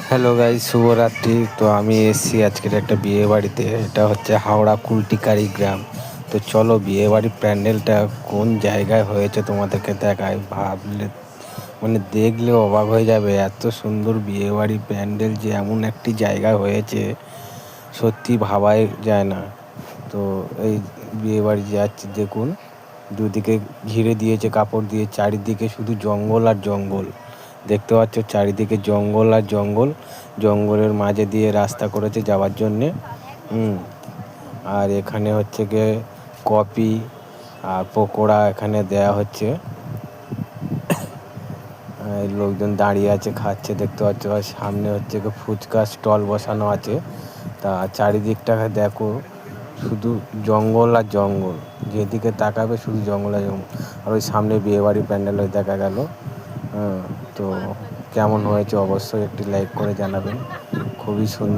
Hello guys, শুভরাত্রি। তো আমি এসেছি আজকের একটা বিয়ে বাড়িতে। এটা হচ্ছে হাওড়া কুলটিকারি গ্রাম। তো চলো বিয়ে বাড়ির প্যান্ডেলটা কোন জায়গায় হয়েছে তোমাদেরকে দেখায়। ভাবলে মানে দেখলে অবাক হয়ে যাবে, এত সুন্দর বিয়ে বাড়ির প্যান্ডেল যে এমন একটি জায়গায় হয়েছে সত্যি ভাবাই যায় না। তো এই বিয়ে বাড়ি যাচ্ছি, দেখুন দুদিকে ঘিরে দিয়েছে কাপড় দিয়ে, চারিদিকে শুধু জঙ্গল আর জঙ্গল। দেখতে পাচ্ছ চারিদিকে জঙ্গল আর জঙ্গল, জঙ্গলের মাঝে দিয়ে রাস্তা করেছে যাওয়ার জন্যে। আর এখানে হচ্ছে গিয়ে কফি আর পকোড়া এখানে দেয়া হচ্ছে। লোকজন দাঁড়িয়ে আছে, খাচ্ছে, দেখতে পাচ্ছ। আর সামনে হচ্ছে গিয়ে ফুচকা স্টল বসানো আছে। তা চারিদিকটা দেখো শুধু জঙ্গল আর জঙ্গল, যেদিকে তাকাবে শুধু জঙ্গল আর জঙ্গল। আর ওই সামনে বিয়েবাড়ির প্যান্ডেল দেখা গেল। তো কেমন হয়েছে অবশ্যই একটি লাইক করে জানাবেন। খুবই সুন্দর।